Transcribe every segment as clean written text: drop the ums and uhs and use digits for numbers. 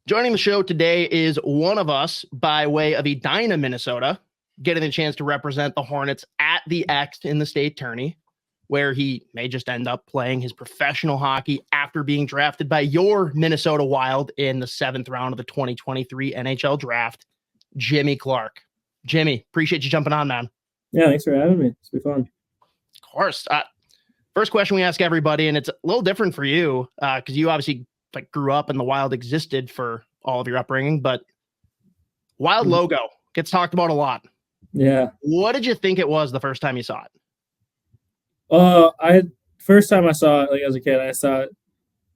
Joining the show today is one of us by way of Edina, Minnesota, getting the chance to represent the Hornets at the X in the state tourney, where he may just end up playing his professional hockey after being drafted by your Minnesota Wild in the 7th round of the 2023 NHL Draft, Jimmy Clark. Jimmy, appreciate you jumping on, man. Yeah, thanks for having me. It's been fun. Of course. First question we ask everybody, and it's a little different for you because you obviously grew up and the Wild existed for all of your upbringing, but Wild logo gets talked about a lot. Yeah. What did you think it was the first time you saw it? First time I saw it, as a kid, I saw it, a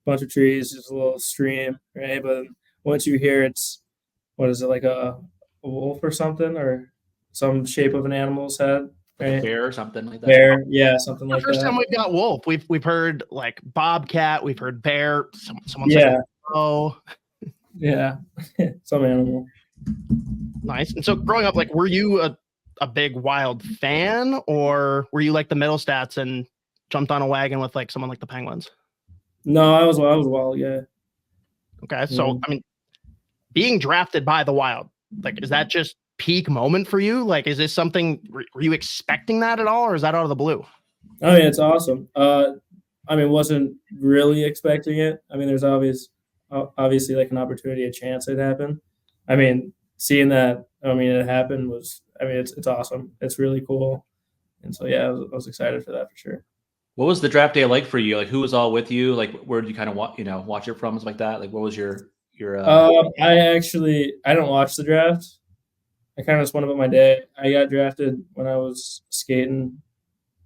bunch of trees, just a little stream, right? But once you hear it's, what is it, like a wolf or something, or some shape of an animal's head, right? Like a bear or something like that. Bear, yeah, something like that. The first time we've got wolf, we've heard like bobcat, we've heard bear. Someone yeah. said, oh, yeah, some animal. Nice. And so growing up, were you a big Wild fan, or were you like the middle stats and jumped on a wagon with someone like the Penguins? No, I was Wild, yeah. Okay, so I mean, being drafted by the Wild, is that just peak moment for you? Is this something, were you expecting that at all, or is that out of the blue? I mean, it's awesome. Wasn't really expecting it. I mean, there's obviously an opportunity, a chance it happened. I mean, seeing that, it happened it's awesome. It's really cool. And so, yeah, I was excited for that for sure. What was the draft day like for you? Who was all with you? Where did you kind of watch it from? Something like that? What was your I don't watch the draft. I kind of just went about my day. I got drafted when I was skating.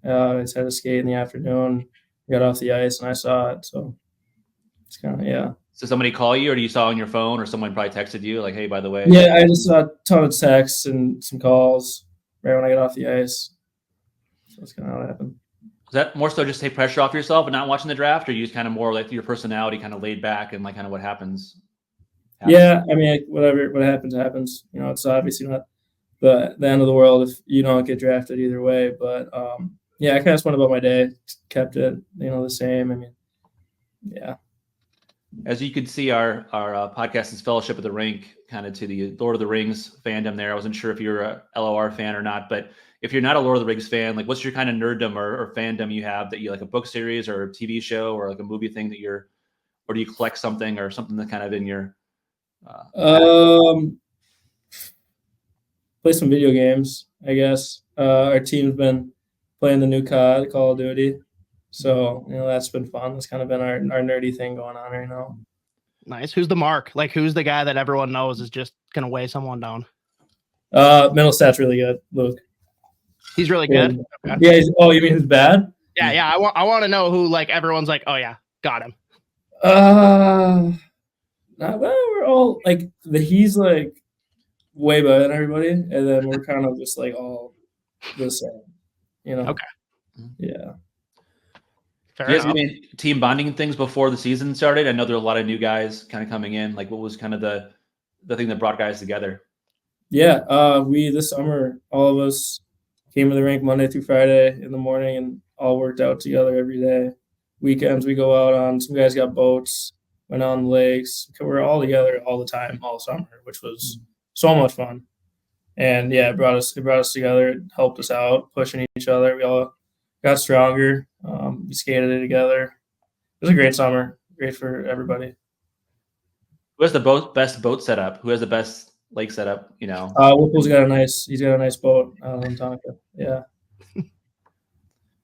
I just had to skate in the afternoon, got off the ice, and I saw it. So it's kind of, yeah. So somebody call you, or do you saw on your phone, or someone probably texted you, hey, by the way? Yeah, I just saw a ton of texts and some calls right when I got off the ice. So that's kind of how it happened. Was that more so just take pressure off yourself and not watching the draft, or you just kind of more your personality kind of laid back and kind of what happens? Yeah, what happens. It's obviously not the end of the world if you don't get drafted either way. But I kind of just went about my day, kept it, the same. Yeah. As you could see, our podcast is Fellowship at the Rink, kind of to the Lord of the Rings fandom there. I wasn't sure if you're a LOR fan or not, but if you're not a Lord of the Rings fan, what's your kind of nerddom or fandom you have that you like, a book series or a TV show or a movie thing that or do you collect something or something that kind of in your play some video games, I guess. Our team's been playing the new COD, Call of Duty. So, that's been fun. That's kind of been our nerdy thing going on right now. Nice. Who's the mark? Who's the guy that everyone knows is just going to weigh someone down? Mental stats really good, Luke. He's really good? Okay. Yeah. You mean who's bad? Yeah. I want to know who, everyone's oh, yeah, got him. We're all, he's, way better than everybody. And then we're kind of just, all the same, Okay. Yeah. Do you guys have any team bonding things before the season started? I know there are a lot of new guys kind of coming in. What was kind of the thing that brought guys together? Yeah, we this summer, all of us came to the rink Monday through Friday in the morning and all worked out together every day. Weekends we go out on. Some guys got boats, went on the lakes. We're all together all the time, all summer, which was so much fun. And yeah, it brought us together. It helped us out, pushing each other. We all got stronger. We skated it together. It was a great summer. Great for everybody. Who has the best boat setup? Who has the best lake setup? Whipple's got a nice boat out on Tonka. Yeah.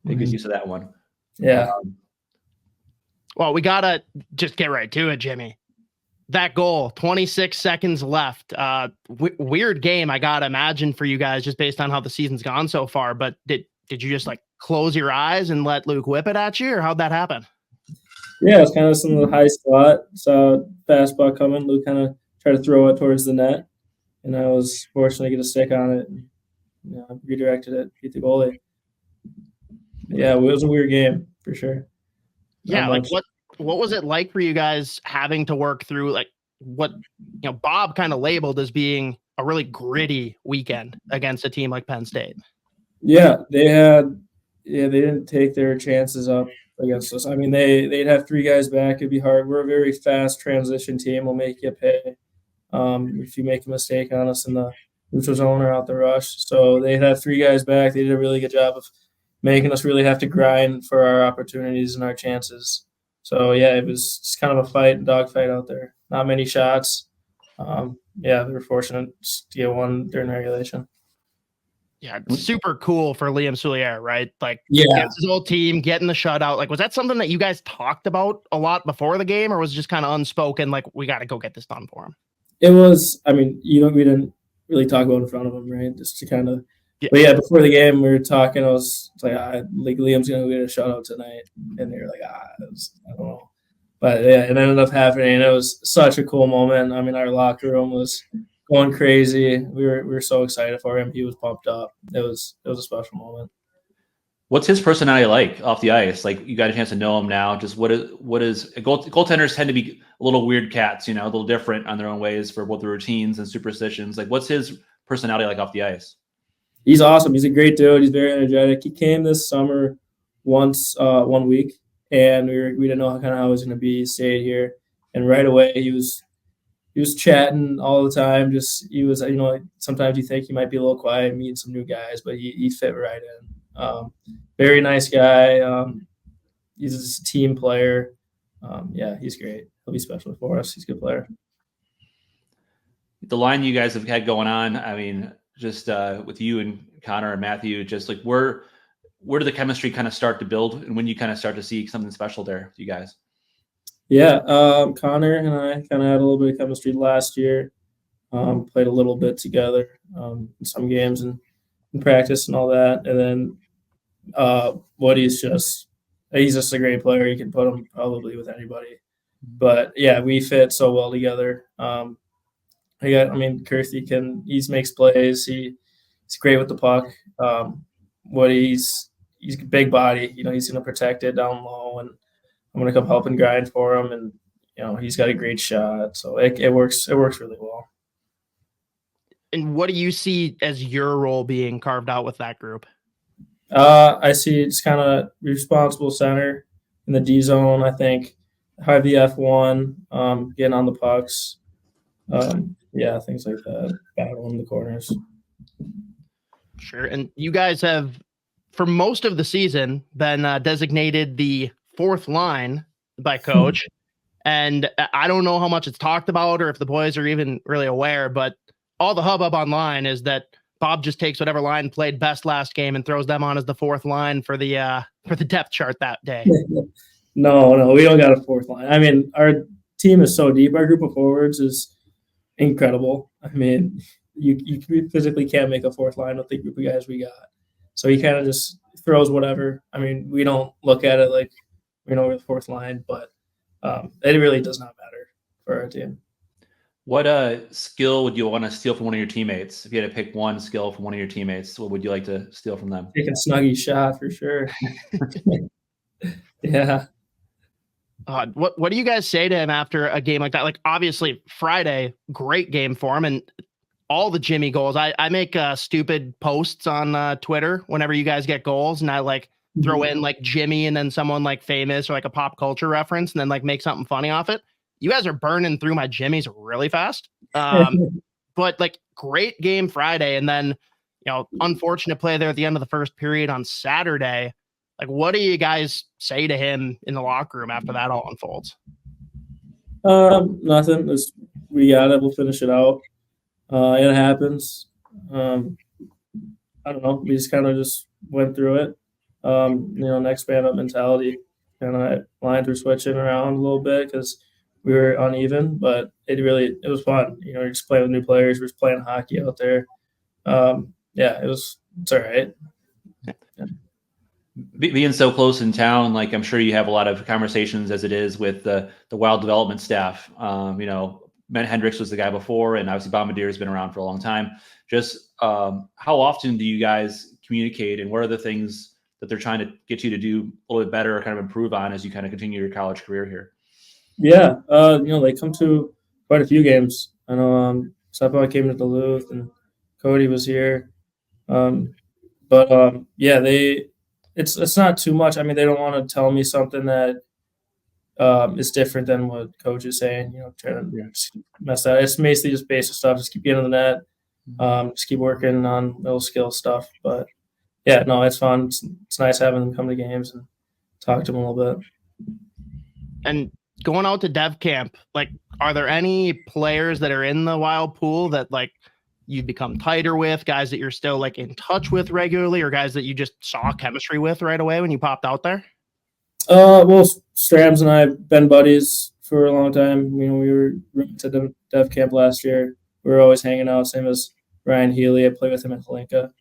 Make good use of that one. Yeah. Well, we gotta just get right to it, Jimmy. That goal, 26 seconds left. Weird game, I gotta imagine, for you guys, just based on how the season's gone so far. But did you just close your eyes and let Luke whip it at you, or how'd that happen? Yeah, it's kind of some of the high spot. Saw fast puck coming. Luke kind of tried to throw it towards the net, and I was fortunate to get a stick on it. And, redirected it, beat the goalie. Yeah, it was a weird game for sure. Yeah, what was it like for you guys having to work through what Bob kind of labeled as being a really gritty weekend against a team like Penn State? Yeah, they didn't take their chances up against us. I mean, they'd have 3 guys back. It'd be hard. We're a very fast transition team. We'll make you pay if you make a mistake on us in the neutral zone or out the rush. So they'd have 3 guys back. They did a really good job of making us really have to grind for our opportunities and our chances. So, yeah, it was just kind of a fight, dogfight out there. Not many shots. Yeah, we were fortunate to get one during regulation. Yeah, super cool for Liam Souliere, right? Like, Yeah, against his whole team, getting the shutout. Like, was that something that you guys talked about a lot before the game, or was it just kind of unspoken? Like, we got to go get this done for him. it was. I mean, we didn't really talk about it in front of him, right? Just to kind of. Yeah. But yeah, before the game, we were talking. I was like, Liam's gonna get a shutout tonight, and they were like, I don't know. But yeah, it ended up happening. It was such a cool moment. I mean, our locker room was going crazy. We were so excited for him. He was pumped up. It was a special moment. What's his personality like off the ice? Like, you got a chance to know him now. Just what is goaltenders tend to be a little weird cats, a little different on their own ways for both the routines and superstitions. Like, what's his personality like off the ice? He's awesome. He's a great dude. He's very energetic. He came this summer once 1 week, and we didn't know how he was going to be. He stayed here, and right away he was chatting all the time. Just he was, sometimes you think he might be a little quiet, meeting some new guys, but he fit right in. Very nice guy. He's a team player. Yeah, he's great. He'll be special for us. He's a good player. The line you guys have had going on, I mean, just with you and Connor and Matthew, just like where did the chemistry kind of start to build, and when you kind of start to see something special there with you guys? Yeah, Connor and I kind of had a little bit of chemistry last year. Played a little bit together in some games and in practice and all that. And then Woody's he's just a great player. You can put him probably with anybody. But yeah, we fit so well together. Kurth, he makes plays. He's great with the puck. Woody's a big body. He's going to protect it down low, and I'm going to come help and grind for him. And he's got a great shot, so it works. It works really well. And what do you see as your role being carved out with that group? I see it's kind of responsible center in the D zone. I think have the F1, getting on the pucks. Yeah, things like that. Battling the corners. Sure. And you guys have, for most of the season, been designated the 4th line by coach. And I don't know how much it's talked about or if the boys are even really aware, but all the hubbub online is that Bob just takes whatever line played best last game and throws them on as the 4th line for the depth chart that day. No, we don't got a 4th line. I mean, our team is so deep. Our group of forwards is incredible. I mean, you physically can't make a 4th line with the group of guys we got. So he kind of just throws whatever. I mean, we don't look at it like we're the 4th line, but it really does not matter for our team. What skill would you want to steal from one of your teammates? If you had to pick one skill from one of your teammates, what would you like to steal from them? Taking Snuggy's shot for sure. Yeah. What do you guys say to him after a game like that? Like, obviously Friday, great game for him, and all the Jimmy goals. I make stupid posts on Twitter whenever you guys get goals, and I throw in like Jimmy and then someone like famous or like a pop culture reference, and then like make something funny off it. You guys are burning through my Jimmys really fast. But like, great game Friday, and then unfortunate play there at the end of the first period on Saturday. Like, what do you guys say to him in the locker room after that all unfolds? Nothing. We got it. We'll finish it out. It happens. I don't know. We just kind of just went through it. Next man up mentality. Kind of lines were switching around a little bit because we were uneven, but it was fun. You're just playing with new players. We're just playing hockey out there. It's all right. Yeah. Being so close in town, like, I'm sure you have a lot of conversations as it is with the Wild development staff. Ben Hendricks was the guy before, and obviously Bombardier has been around for a long time. Just how often do you guys communicate, and what are the things that they're trying to get you to do a little bit better or kind of improve on as you kind of continue your college career here? Yeah, they come to quite a few games. I know Stepan came to Duluth, and Cody was here. They it's not too much. I mean, they don't want to tell me something that is different than what coach is saying. Trying to mess that. It's basically just basic stuff. Just keep getting in the net. Just keep working on little skill stuff. But yeah, no, it's fun. It's nice having them come to games and talk to them a little bit. And going out to dev camp, like, are there any players that are in the Wild pool that like you've become tighter with, guys that you're still like in touch with regularly, or guys that you just saw chemistry with right away when you popped out there? Well, Strams and I have been buddies for a long time. We were roommates at dev camp last year. We were always hanging out. Same as Ryan Healy. I played with him at Halinka.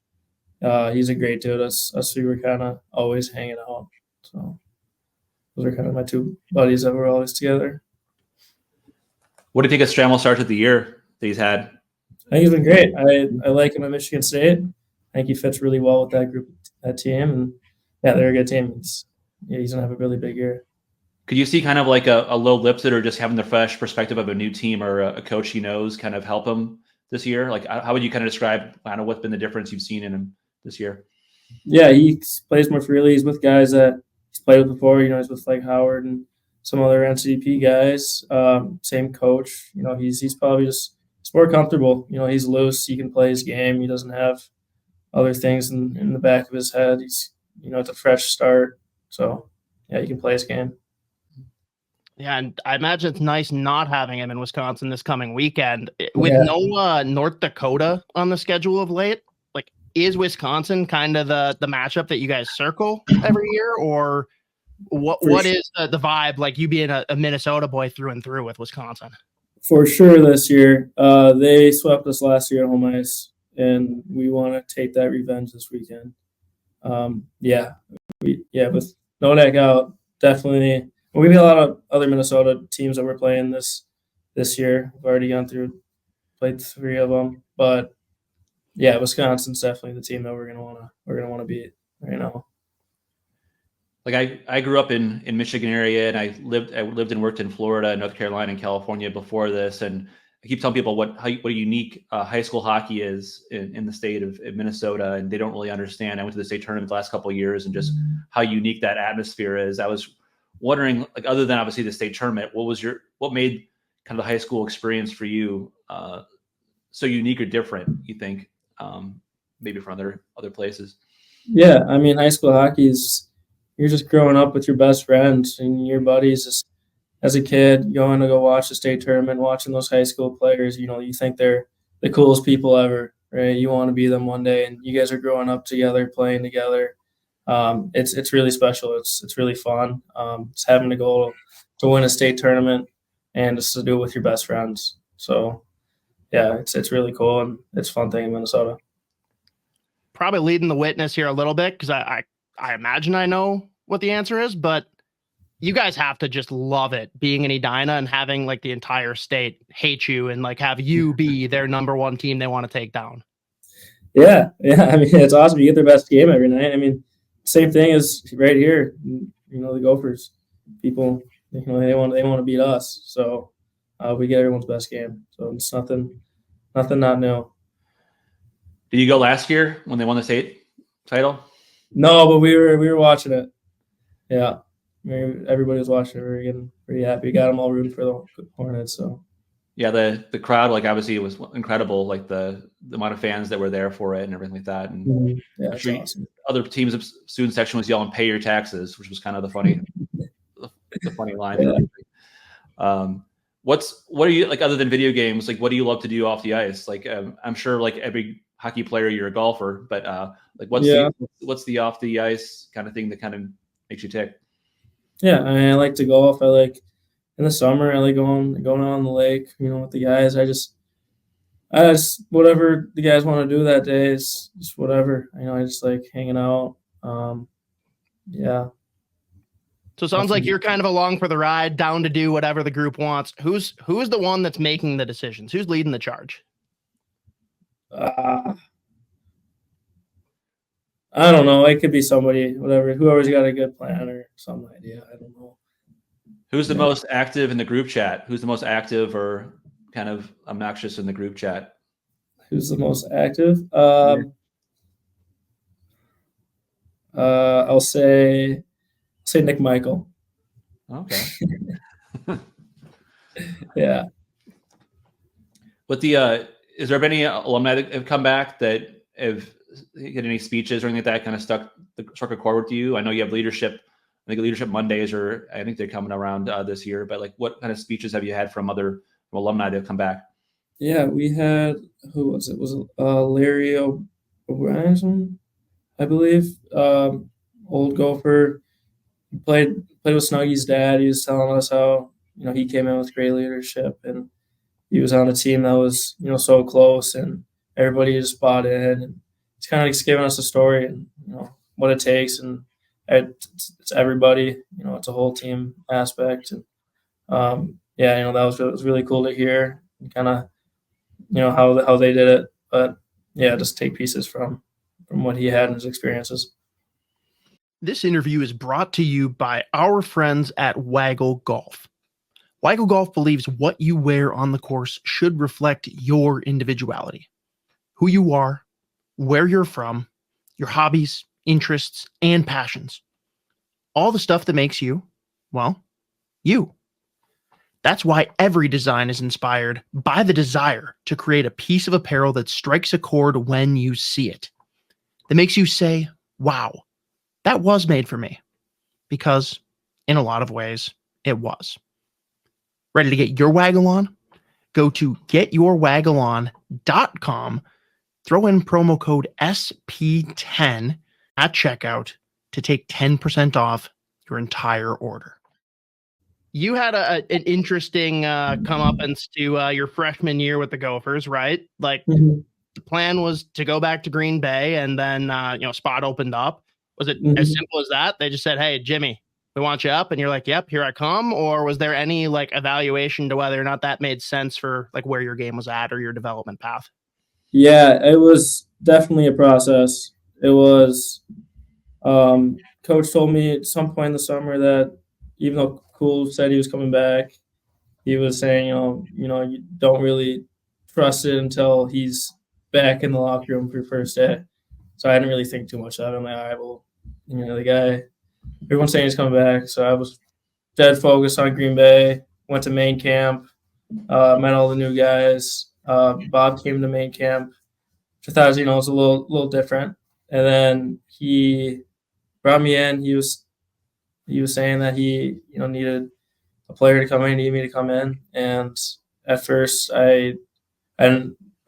He's a great dude. Us three were kind of always hanging out. So those are kind of my two buddies that were always together. What do you think of Strammel's start to the year that he's had? I think he's been great. I like him at Michigan State. I think he fits really well with that group, that team. And, yeah, they're a good team. He's going to have a really big year. Could you see kind of like a low Lipset or just having the fresh perspective of a new team or a coach he knows kind of help him this year? Like, how would you kind of describe what's been the difference you've seen in him this year? Yeah, he plays more freely. He's with guys that he's played with before. He's with like Howard and some other NCDP guys. Same coach. He's probably just more comfortable. He's loose. He can play his game. He doesn't have other things in the back of his head. He's it's a fresh start. So yeah, he can play his game. Yeah, and I imagine it's nice not having him in Wisconsin this coming weekend with no North Dakota on the schedule of late. Like, is Wisconsin kind of the matchup that you guys circle every year, or what is the vibe, like you being a Minnesota boy through and through with Wisconsin? For sure this year. They swept us last year at home ice, and we want to take that revenge this weekend. With no neck out, definitely. We've got a lot of other Minnesota teams that we're playing this year. We've already played 3 of them, but yeah, Wisconsin's definitely the team that we're gonna want to beat right now. Like I grew up in Michigan area, and I lived and worked in Florida, North Carolina, and California before this. And I keep telling people what a unique high school hockey is in the state of Minnesota, and they don't really understand. I went to the state tournament the last couple of years, and just how unique that atmosphere is. I was wondering, like, other than obviously the state tournament, what made kind of the high school experience for you so unique or different, you think, maybe from other places? Yeah, I mean, high school hockey is, you're just growing up with your best friends and your buddies. Just as a kid, going to go watch the state tournament, watching those high school players, you think they're the coolest people ever, right? You want to be them one day, and you guys are growing up together, playing together. It's really special. It's really fun. It's having to go to win a state tournament and just to do it with your best friends. So yeah, it's really cool, and it's a fun thing in Minnesota. Probably leading the witness here a little bit, because I imagine I know what the answer is, but you guys have to just love it being in Edina and having like the entire state hate you and like have you be their number one team they want to take down. Yeah. I mean, it's awesome. You get their best game every night. I mean, same thing as right here. The Gophers, people, they want to beat us. So we get everyone's best game. So it's nothing not new. Did you go last year when they won the state title? No, but we were watching it. Yeah, everybody was watching it. We were getting pretty happy. We got them all rooting for the Hornets. So yeah, the crowd, like, obviously it was incredible. Like the amount of fans that were there for it and everything like that. And yeah, that's awesome. Other teams of student section was yelling, "Pay your taxes," which was kind of the funny line. Yeah. What are you like, other than video games? Like, what do you love to do off the ice? Like, I'm sure like every hockey player, you're a golfer, but like what's the off the ice kind of thing that kind of makes you tick? Yeah, I like to golf. I like in the summer. I like going out on the lake. With the guys. I just whatever the guys want to do that day is just whatever. I just like hanging out. Yeah. So it sounds like you're kind of along for the ride, down to do whatever the group wants. Who's the one that's making the decisions? Who's leading the charge? I don't know. It could be somebody, whoever's got a good plan or some idea. I don't know. Who's the most active in the group chat? Who's the most active or kind of obnoxious in the group chat? Who's the most active? I'll say Nick Michael. Okay. Yeah. What the is there been any alumni that have come back that have had any speeches or anything like that kind of struck a chord with you? I know you have leadership. I think leadership Mondays, or I think they're coming around this year. But like, what kind of speeches have you had from alumni that have come back? Yeah, we had, who was it? Was it Larry O'Brien, I believe. Old Gopher. He played with Snuggy's dad. He was telling us how, he came in with great leadership, and he was on a team that was, so close, and everybody just bought in. And it's kind of just giving us a story and, what it takes. And it's everybody, it's a whole team aspect. And yeah, that was really cool to hear, and kind of, how they did it. But yeah, just take pieces from what he had in his experiences. This interview is brought to you by our friends at Waggle Golf. Waggle Golf believes what you wear on the course should reflect your individuality, who you are, where you're from, your hobbies, interests, and passions. All the stuff that makes you, well, you. That's why every design is inspired by the desire to create a piece of apparel that strikes a chord when you see it, that makes you say, wow, that was made for me. Because in a lot of ways, it was. Ready to get your Waggle on? Go to getyourwaggleon.com, throw in promo code SP10 at checkout to take 10% off your entire order. You had an interesting comeuppance to your freshman year with the Gophers, right? Like, the plan was to go back to Green Bay, and then spot opened up. Was it as simple as that? They just said, "Hey, Jimmy, we want you up," and you're like, "Yep, here I come," or was there any like evaluation to whether or not that made sense for like where your game was at or your development path? Yeah, it was definitely a process. It was, coach told me at some point in the summer that even though Cool said he was coming back, he was saying, you don't really trust it until he's back in the locker room for your first day. So I didn't really think too much of it. I'm like, all right, well, the guy, everyone's saying he's coming back. So I was dead focused on Green Bay, went to main camp, met all the new guys. Bob came to main camp, which I thought was, was a little different. And then he brought me in. He was saying that he, needed a player to come in, needed me to come in. And at first I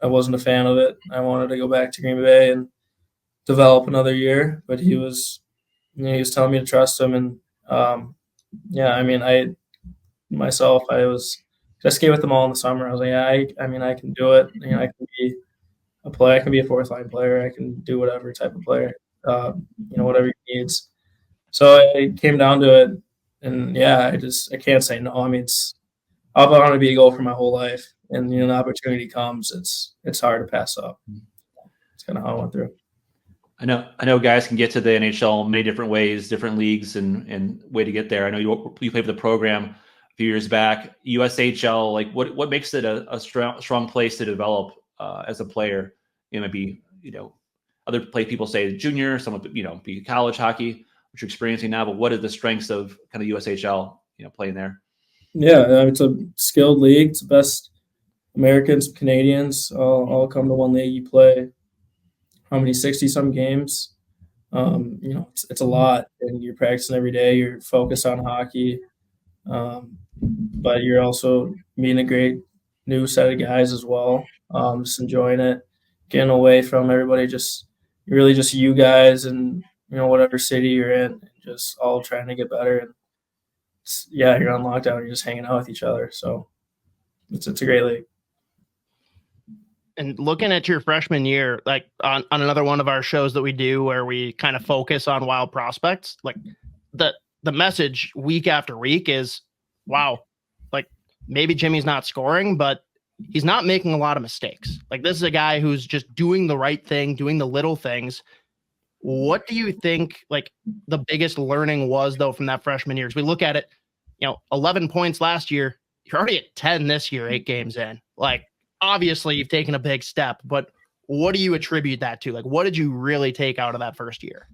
wasn't a fan of it. I wanted to go back to Green Bay and develop another year, but he was telling me to trust him. And I skated with them all in the summer. I was like, yeah, I can do it. I can be a player. I can be a fourth line player. I can do whatever type of player, whatever he needs. So it came down to it, and yeah, I can't say no. I mean, I've wanted to be a Gopher my whole life, and the opportunity comes, it's hard to pass up. It's kind of how I went through. I know guys can get to the NHL many different ways, different leagues, and way to get there. I know you played for the program a few years back, USHL. Like, what makes it a strong place to develop as a player? Maybe other people say junior, some would be college hockey, which you're experiencing now. But what are the strengths of kind of USHL? Playing there. Yeah, it's a skilled league. It's the best Americans, Canadians all come to one league. You play how many 60-some games? It's a lot, and you're practicing every day. You're focused on hockey, but you're also meeting a great new set of guys as well. Just enjoying it, getting away from everybody. Just really just you guys, and whatever city you're in, just all trying to get better. And you're on lockdown. You're just hanging out with each other. So it's a great league. And looking at your freshman year, like on another one of our shows that we do where we kind of focus on wild prospects, like the message week after week is, wow, like maybe Jimmy's not scoring, but he's not making a lot of mistakes. Like, this is a guy who's just doing the right thing, doing the little things. What do you think like the biggest learning was though from that freshman year? Because we look at it, 11 points last year, you're already at 10 this year, 8 games in. Like, obviously you've taken a big step, but what do you attribute that to? Like, what did you really take out of that first year?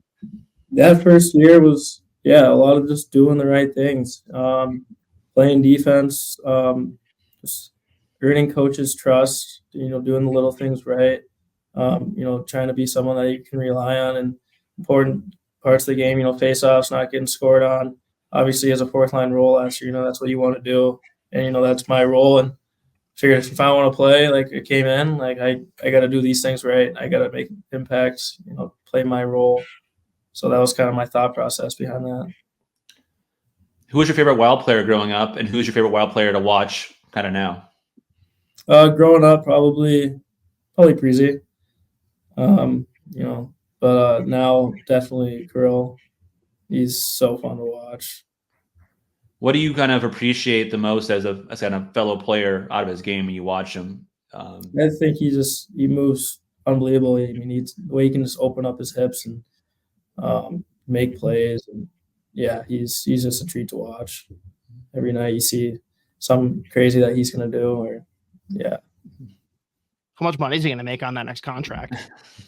That first year was, a lot of just doing the right things, playing defense, just earning coaches' trust, doing the little things right, trying to be someone that you can rely on in important parts of the game, face-offs, not getting scored on. Obviously, as a fourth-line role last year, that's what you want to do. And, that's my role. And figured if I want to play, like I came in, like I got to do these things right. I got to make impacts, play my role. So that was kind of my thought process behind that. Who was your favorite Wild player growing up, and who's your favorite Wild player to watch kind of now? Growing up, probably Preezy. But now definitely Kirill. He's so fun to watch. What do you kind of appreciate the most as a kind of fellow player out of his game when you watch him? I think he moves unbelievably. I mean, the way he can just open up his hips and make plays, and he's just a treat to watch. Every night you see something crazy that he's gonna do, How much money is he gonna make on that next contract?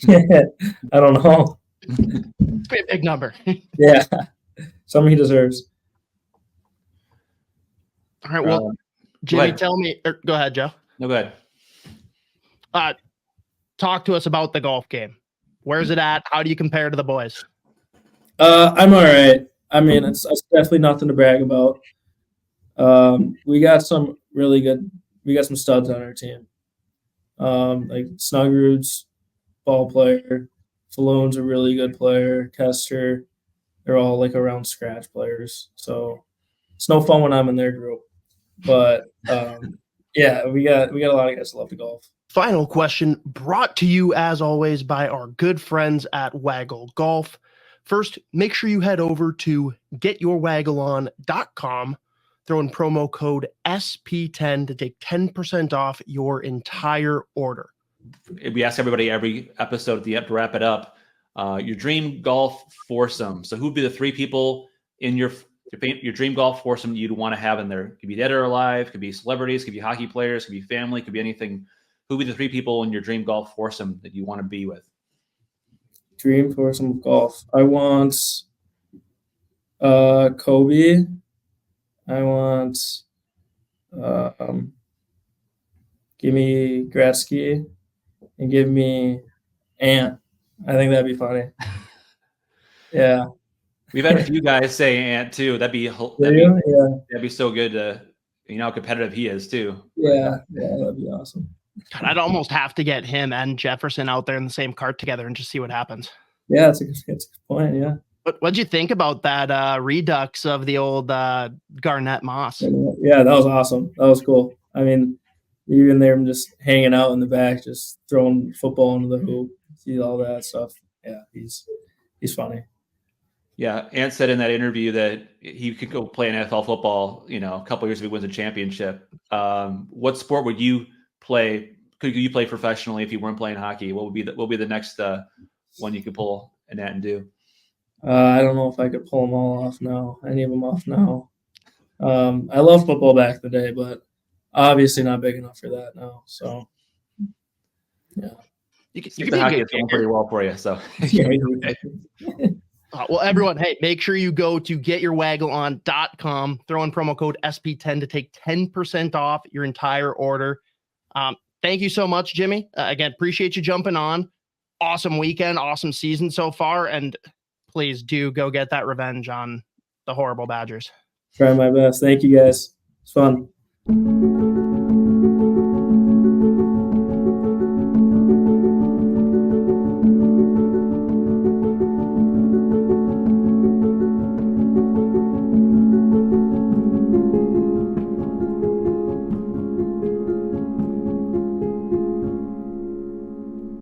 I don't know. It's a big number. Yeah, something he deserves. All right. Well, Jimmy, tell me. Go ahead, Joe. No, go ahead. Talk to us about the golf game. Where's it at? How do you compare to the boys? I'm all right. I mean, it's definitely nothing to brag about. We got some really good. We got some studs on our team. Like Snuggerud's ball player, Falloon's a really good player. Kester, they're all like around scratch players. So it's no fun when I'm in their group. But we got a lot of guys that love to golf. Final question brought to you as always by our good friends at Waggle Golf. First, make sure you head over to getyourwaggleon.com. Throw in promo code SP10 to take 10% off your entire order. We ask everybody every episode to wrap it up. Your dream golf foursome. So who would be the three people in your dream golf foursome you'd want to have in there? Could be dead or alive, could be celebrities, could be hockey players, could be family, could be anything. Who would be the three people in your dream golf foursome that you want to be with? Dream foursome of golf. I want Kobe. I want give me Gretzky and give me Ant. I think that'd be funny. Yeah. We've had a few guys say Ant too. That'd be so good to how competitive he is too. Yeah, that'd be awesome. God, I'd almost have to get him and Jefferson out there in the same cart together and just see what happens. Yeah, it's a good point. Yeah. What'd you think about that redux of the old Garnett Moss? Yeah, that was awesome. That was cool. I mean, even there, just hanging out in the back, just throwing football into the hoop, see all that stuff. Yeah, he's funny. Yeah, Ant said in that interview that he could go play NFL football, a couple of years if he wins a championship. What sport would you play? Could you play professionally if you weren't playing hockey? What would be the next one you could pull an Ant and do? I don't know if I could pull them all off now. Any of them off now. I loved football back in the day, but obviously not big enough for that now. So, yeah. You can the hockey is going pretty well for you. So, well, everyone, hey, make sure you go to getyourwaggleon.com. Throw in promo code SP10 to take 10% off your entire order. Thank you so much, Jimmy. Again, appreciate you jumping on. Awesome weekend, awesome season so far, and please do go get that revenge on the horrible Badgers. Try my best. Thank you, guys. It's fun.